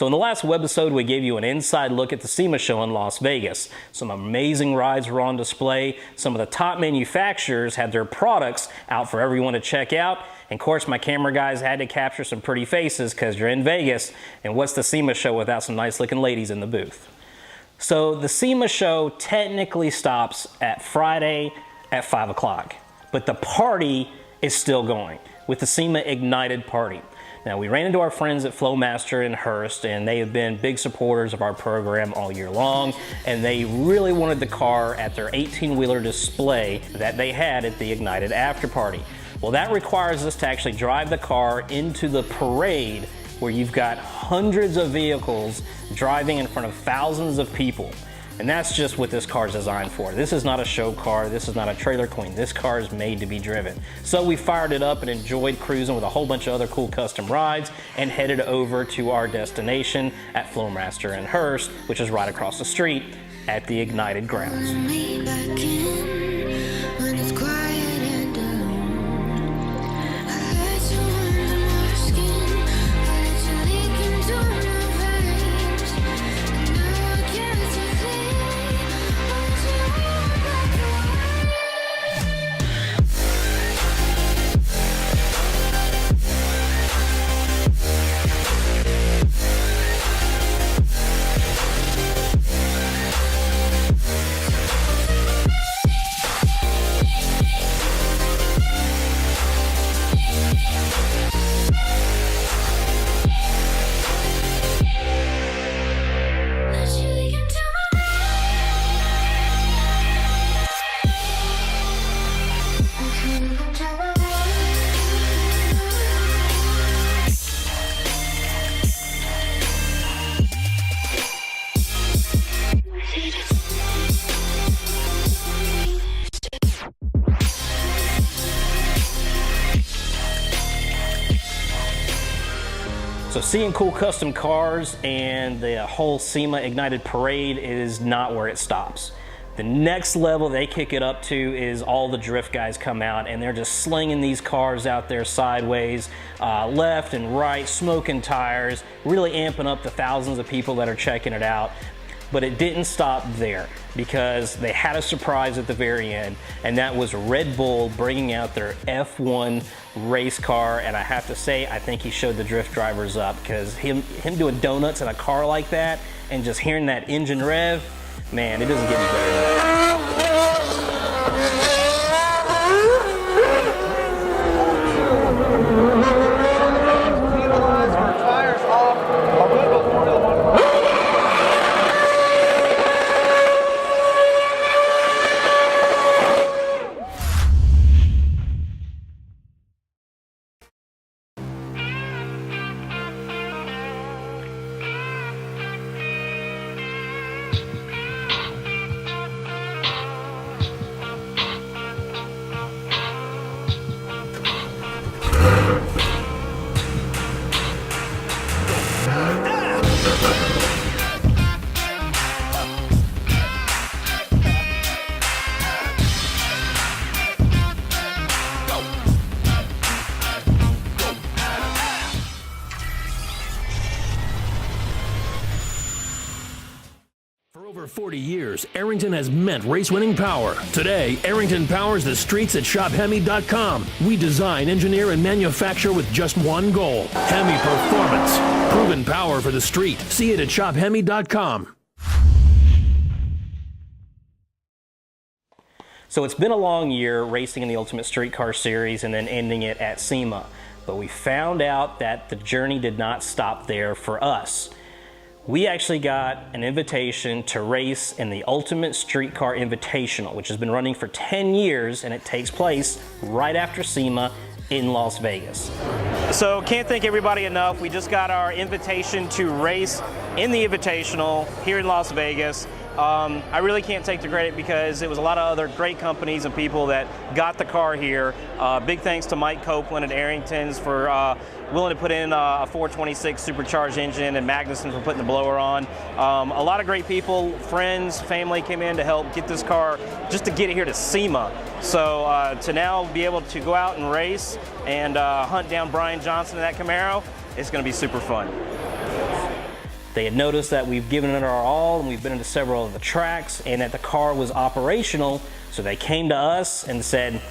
So in the last webisode, we gave you an inside look at the SEMA show in Las Vegas. Some amazing rides were on display. Some of the top manufacturers had their products out for everyone to check out. And of course, my camera guys had to capture some pretty faces because you're in Vegas. And what's the SEMA show without some nice looking ladies in the booth? So the SEMA show technically stops at Friday at 5 o'clock, but the party is still going with the SEMA Ignited Party. Now, we ran into our friends at Flowmaster in Hurst, and they have been big supporters of our program all year long, and they really wanted the car at their 18-wheeler display that they had at the Ignited After Party. Well, that requires us to actually drive the car into the parade where you've got hundreds of vehicles driving in front of thousands of people. And that's just what this car is designed for. This is not a show car. This is not a trailer queen. This car is made to be driven. So we fired it up and enjoyed cruising with a whole bunch of other cool custom rides and headed over to our destination at Flowmaster in Hurst, which is right across the street at the Ignited grounds. So seeing cool custom cars and the whole SEMA Ignited Parade is not where it stops. The next level they kick it up to is all the drift guys come out and they're just slinging these cars out there sideways, left and right, smoking tires, really amping up the thousands of people that are checking it out. But it didn't stop there because they had a surprise at the very end, and that was Red Bull bringing out their F1 race car. And I have to say, I think he showed the drift drivers up, because him doing donuts in a car like that and just hearing that engine rev, man, it doesn't get any better than that. For 40 years, Arrington has meant race-winning power. Today, Arrington powers the streets at ShopHemi.com. We design, engineer, and manufacture with just one goal: Hemi performance. Proven power for the street. See it at ShopHemi.com. So it's been a long year racing in the Ultimate Street Car Series and then ending it at SEMA. But we found out that the journey did not stop there for us. We actually got an invitation to race in the Ultimate Street Car Invitational, which has been running for 10 years, and it takes place right after SEMA in Las Vegas. So can't thank everybody enough. We just got our invitation to race in the Invitational here in Las Vegas. I really can't take the credit because it was a lot of other great companies and people that got the car here. Big thanks to Mike Copeland at Arrington's for willing to put in a 426 supercharged engine, and Magnuson for putting the blower on. A lot of great people, friends, family came in to help get this car, just to get it here to SEMA. So to now be able to go out and race and hunt down Brian Johnson in that Camaro, it's going to be super fun. They had noticed that we've given it our all, and we've been into several of the tracks, and that the car was operational. So they came to us and said,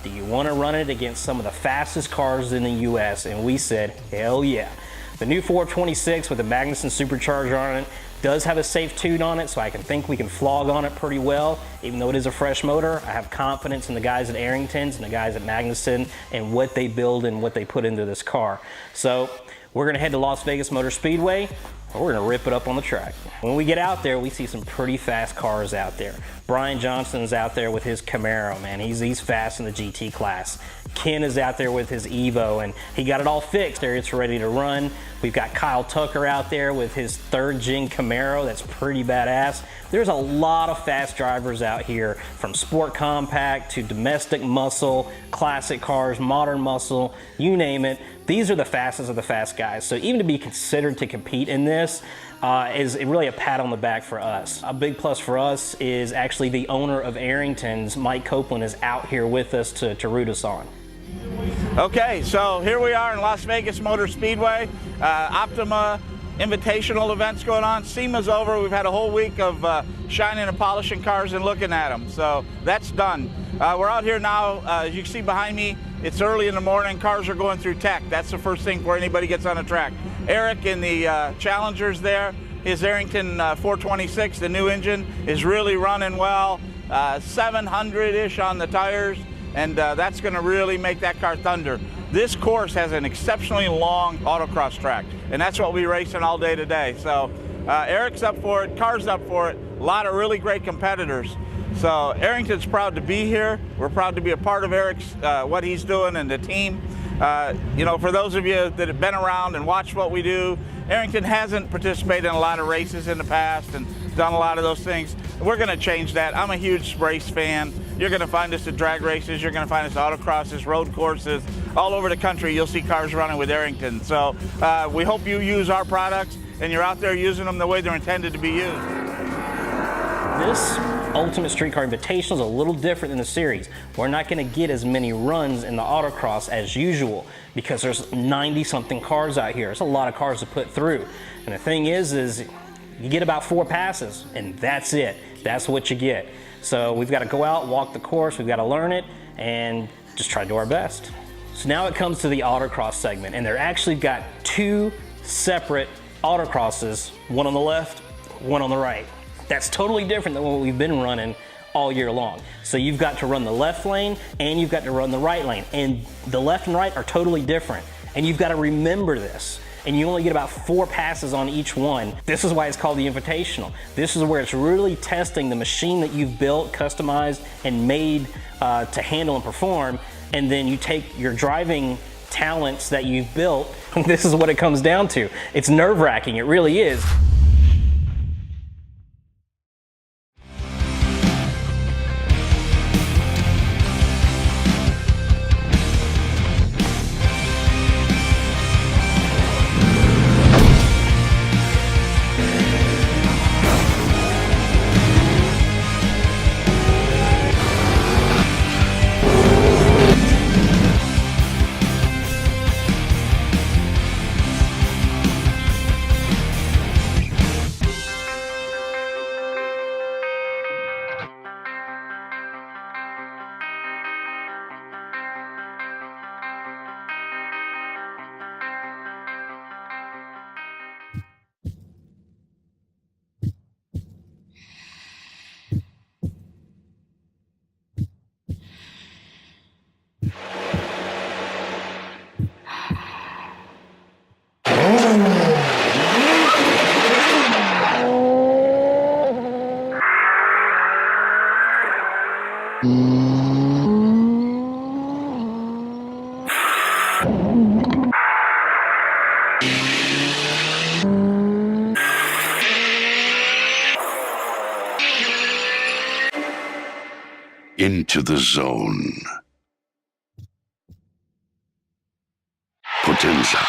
do you want to run it against some of the fastest cars in the US? And we said, hell yeah. The new 426 with the Magnuson supercharger on it does have a safe tune on it, so I think we can flog on it pretty well. Even though it is a fresh motor, I have confidence in the guys at Arrington's and the guys at Magnuson and what they build and what they put into this car. So we're gonna head to Las Vegas Motor Speedway. We're gonna rip it up on the track. When we get out there, we see some pretty fast cars out there. Brian Johnson's out there with his Camaro, man. He's fast in the GT class. Ken is out there with his Evo, and he got it all fixed there. It's ready to run. We've got Kyle Tucker out there with his 3rd gen Camaro. That's pretty badass. There's a lot of fast drivers out here, from sport compact to domestic muscle, classic cars, modern muscle, you name it. These are the fastest of the fast guys. So even to be considered to compete in this is really a pat on the back for us. A big plus for us is actually the owner of Arrington's, Mike Copeland, is out here with us to root us on. Okay, so here we are in Las Vegas Motor Speedway. Optima Invitational events going on. SEMA's over. We've had a whole week of shining and polishing cars and looking at them. So that's done. We're out here now. As you can see behind me, it's early in the morning. Cars are going through tech. That's the first thing before anybody gets on a track. Eric in the Challengers there, his Arrington 426, the new engine, is really running well. 700-ish on the tires, and that's going to really make that car thunder. This course has an exceptionally long autocross track, and that's what we're racing all day today. So Eric's up for it, car's up for it, a lot of really great competitors. So Arrington's proud to be here. We're proud to be a part of Eric's, what he's doing and the team. You know, for those of you that have been around and watched what we do, Arrington hasn't participated in a lot of races in the past and done a lot of those things. We're going to change that. I'm a huge race fan. You're going to find us at drag races. You're going to find us at autocrosses, road courses. All over the country, you'll see cars running with Arrington. So we hope you use our products and you're out there using them the way they're intended to be used. This Ultimate Street Car Invitational is a little different than the series. We're not going to get as many runs in the autocross as usual because there's 90-something cars out here. It's a lot of cars to put through. And the thing is you get about 4 passes, and that's it. That's what you get. So we've got to go out, walk the course, we've got to learn it, and just try to do our best. So now it comes to the autocross segment, and they're actually got 2 separate autocrosses, one on the left, one on the right. That's totally different than what we've been running all year long. So you've got to run the left lane and you've got to run the right lane, and the left and right are totally different, and you've got to remember this. And you only get about 4 passes on each one. This is why it's called the Invitational. This is where it's really testing the machine that you've built, customized, and made to handle and perform, and then you take your driving talents that you've built. This is what it comes down to. It's nerve-wracking, it really is. Into the zone. Potenza.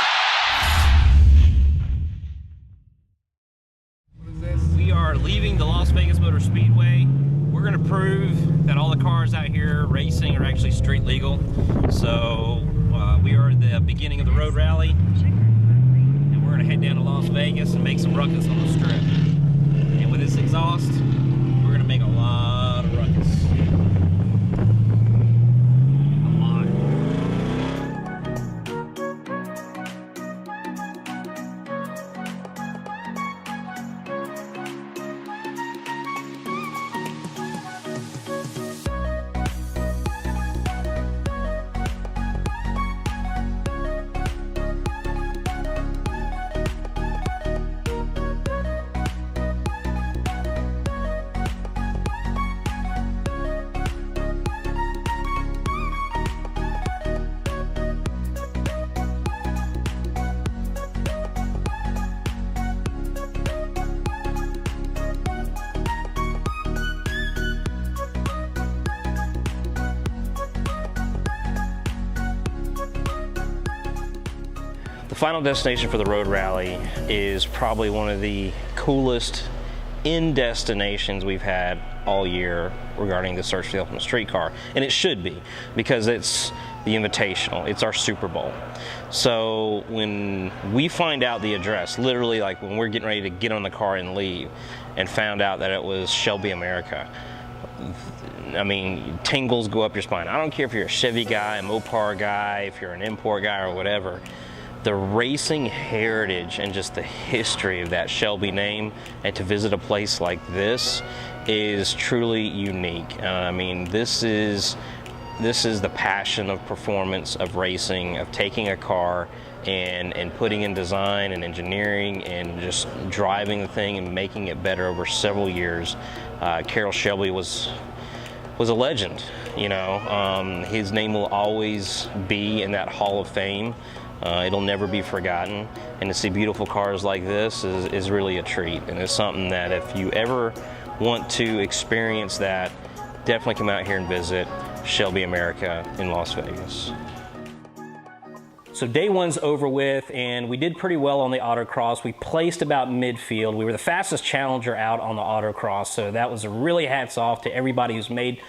We are leaving the Las Vegas Motor Speedway. We're going to prove that all the cars out here racing are actually street legal. So we are at the beginning of the road rally, and we're going to head down to Las Vegas and make some ruckus on the strip. And with this exhaust, we're going to make a lot of ruckus. The final destination for the road rally is probably one of the coolest in destinations we've had all year regarding the search for the ultimate street car, and it should be, because it's the Invitational. It's our Super Bowl. So when we find out the address, literally like when we're getting ready to get on the car and leave, and found out that it was Shelby America, I mean, tingles go up your spine. I don't care if you're a Chevy guy, a Mopar guy, if you're an import guy or whatever. The racing heritage and just the history of that Shelby name, and to visit a place like this is truly unique. I mean, this is the passion of performance, of racing, of taking a car and putting in design and engineering and just driving the thing and making it better over several years. Carroll Shelby was a legend, you know. His name will always be in that Hall of Fame. It'll never be forgotten, and to see beautiful cars like this is really a treat, and it's something that if you ever want to experience that, definitely come out here and visit Shelby America in Las Vegas. So day one's over with, and we did pretty well on the autocross. We placed about midfield. We were the fastest challenger out on the autocross, so that was really hats off to everybody who's made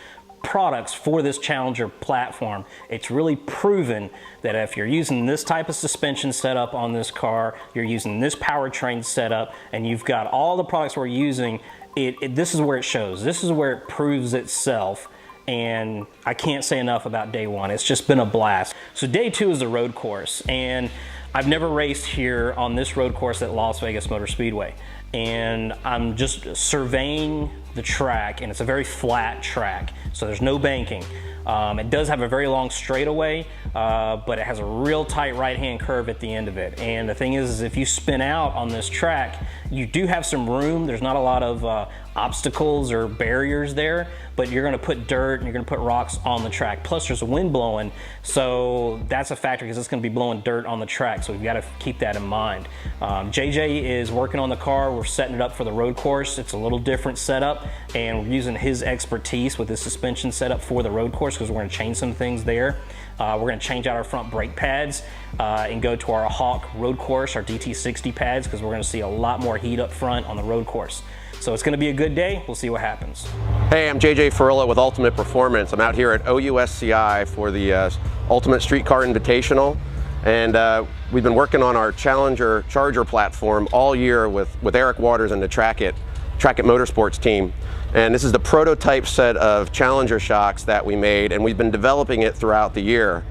products for this Challenger platform. It's really proven that if you're using this type of suspension setup on this car, you're using this powertrain setup, and you've got all the products we're using, this is where it shows. This is where it proves itself. And I can't say enough about day one. It's just been a blast. So day two is the road course, and I've never raced here on this road course at Las Vegas Motor Speedway. And I'm just surveying the track, and it's a very flat track, so there's no banking. It does have a very long straightaway, but it has a real tight right-hand curve at the end of it. And the thing is if you spin out on this track, you do have some room. There's not a lot of obstacles or barriers there, but you're gonna put dirt and you're gonna put rocks on the track. Plus there's a wind blowing, so that's a factor because it's gonna be blowing dirt on the track, so we've gotta keep that in mind. JJ is working on the car. We're setting it up for the road course. It's a little different setup, and we're using his expertise with his suspension setup for the road course because we're gonna change some things there. We're gonna change out our front brake pads and go to our Hawk road course, our DT60 pads, because we're gonna see a lot more heat up front on the road course. So it's gonna be a good day. We'll see what happens. Hey, I'm JJ Ferrilla with Ultimate Performance. I'm out here at USCA for the Ultimate Street Car Invitational. And we've been working on our Challenger Charger platform all year with Eric Waters and the TRAKit Motorsports team. And this is the prototype set of Challenger shocks that we made, and we've been developing it throughout the year.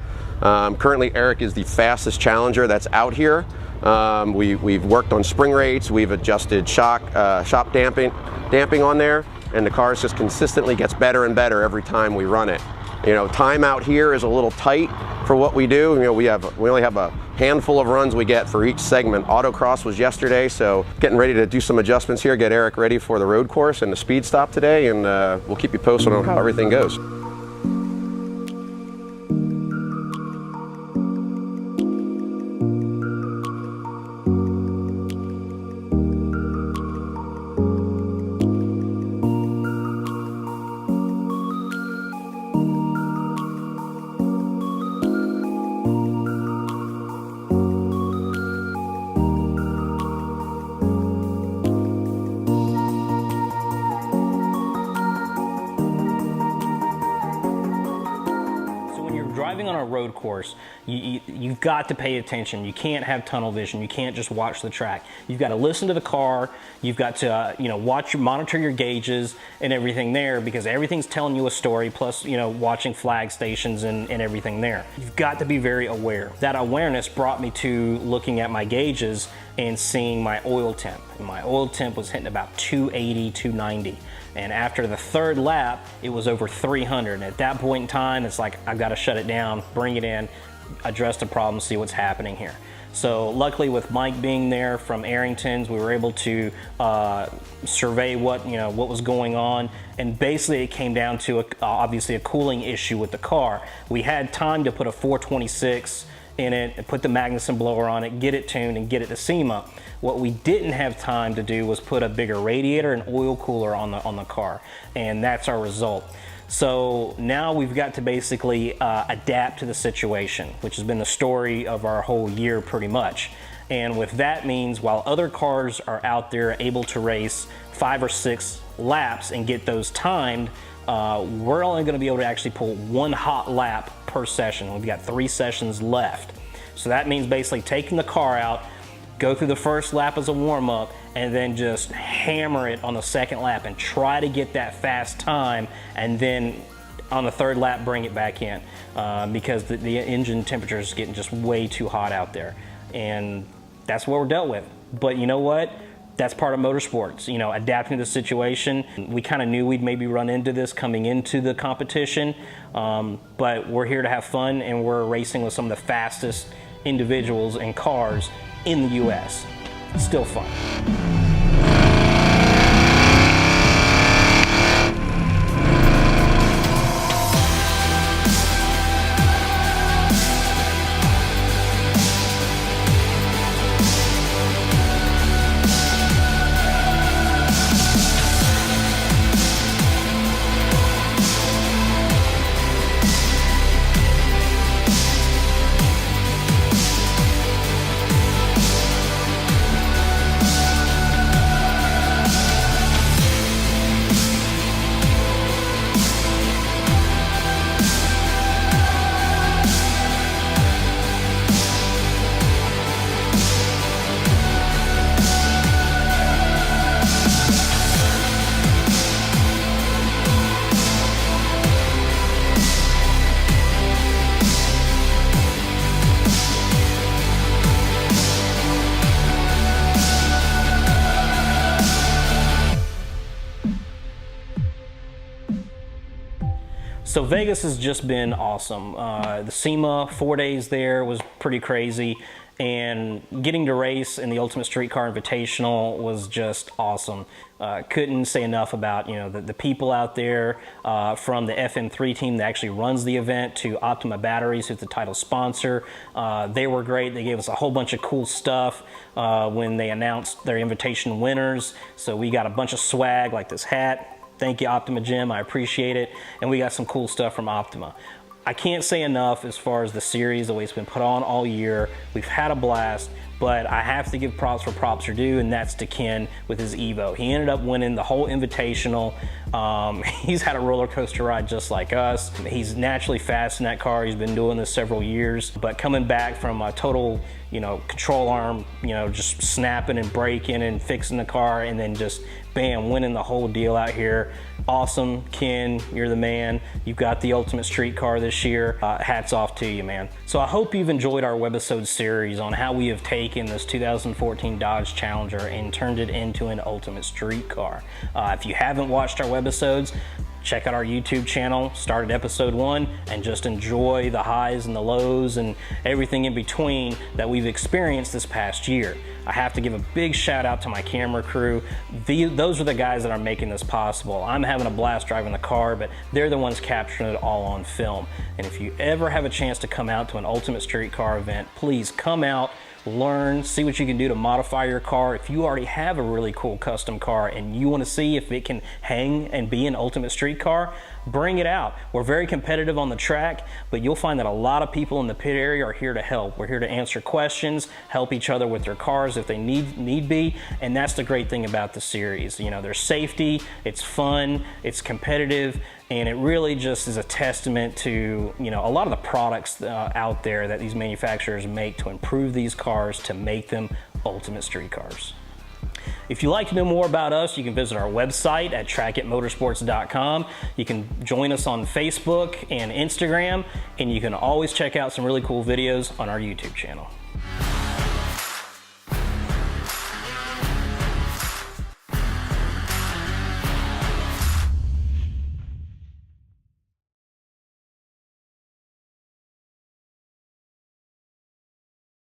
Currently, Eric is the fastest Challenger that's out here. We've worked on spring rates, we've adjusted shop damping on there, and the car just consistently gets better and better every time we run it. You know, time out here is a little tight for what we do. You know, we only have a handful of runs we get for each segment. Autocross was yesterday, so getting ready to do some adjustments here, get Eric ready for the road course and the speed stop today, and we'll keep you posted on how everything goes. road course, you've got to pay attention. You can't have tunnel vision. You can't just watch the track. You've got to listen to the car. You've got to monitor your gauges and everything there, because everything's telling you a story, plus watching flag stations and everything there. You've got to be very aware. That awareness brought me to looking at my gauges and seeing my oil temp. And my oil temp was hitting about 280, 290. And after the third lap, it was over 300. And at that point in time, it's like, I've got to shut it down, bring it in, address the problem, see what's happening here. So luckily, with Mike being there from Arrington's, we were able to survey what was going on. And basically it came down to obviously a cooling issue with the car. We had time to put a 426 in it and put the Magnuson blower on it, get it tuned and get it to SEMA. What we didn't have time to do was put a bigger radiator and oil cooler on the car, and that's our result. So now we've got to basically adapt to the situation, which has been the story of our whole year pretty much. And with that means, while other cars are out there able to race 5 or 6 laps and get those timed, we're only going to be able to actually pull 1 hot lap per session. We've got 3 sessions left. So that means basically taking the car out, go through the first lap as a warm-up, and then just hammer it on the second lap and try to get that fast time, and then on the third lap bring it back in, because the engine temperature is getting just way too hot out there. And that's what we're dealt with. But you know what? That's part of motorsports, adapting to the situation. We kind of knew we'd maybe run into this coming into the competition, but we're here to have fun, and we're racing with some of the fastest individuals and cars in the US. Still fun. So Vegas has just been awesome. The SEMA 4 days there was pretty crazy, and getting to race in the Ultimate Street Car Invitational was just awesome. Couldn't say enough about the people out there, from the FM3 team that actually runs the event to Optima Batteries, who's the title sponsor. They were great. They gave us a whole bunch of cool stuff when they announced their invitation winners. So we got a bunch of swag like this hat. Thank you, Optima Jim, I appreciate it. And we got some cool stuff from Optima. I can't say enough as far as the series, the way it's been put on all year. We've had a blast, but I have to give props where props are due, and that's to Ken with his Evo. He ended up winning the whole Invitational. He's had a roller coaster ride just like us. He's naturally fast in that car. He's been doing this several years, but coming back from a total, control arm, just snapping and braking and fixing the car, and then just bam, winning the whole deal out here. Awesome, Ken, you're the man. You've got the Ultimate Street Car this year. Hats off to you, man. So I hope you've enjoyed our Webisode series on how we have taken this 2014 Dodge Challenger and turned it into an Ultimate Street Car. If you haven't watched our Webisodes, check out our YouTube channel, start at episode 1, and just enjoy the highs and the lows and everything in between that we've experienced this past year. I have to give a big shout out to my camera crew. Those are the guys that are making this possible. I'm having a blast driving the car, but they're the ones capturing it all on film. And if you ever have a chance to come out to an Ultimate Street Car event, please come out, learn, see what you can do to modify your car. If you already have a really cool custom car and you want to see if it can hang and be an Ultimate Street Car, bring it out. We're very competitive on the track, but you'll find that a lot of people in the pit area are here to help. We're here to answer questions, help each other with their cars if they need be, and that's the great thing about the series. There's safety, it's fun, it's competitive, And it really just is a testament to, you know, a lot of the products out there that these manufacturers make to improve these cars to make them ultimate street cars. If you'd like to know more about us, you can visit our website at TRAKitMotorsports.com. You can join us on Facebook and Instagram, and you can always check out some really cool videos on our YouTube channel.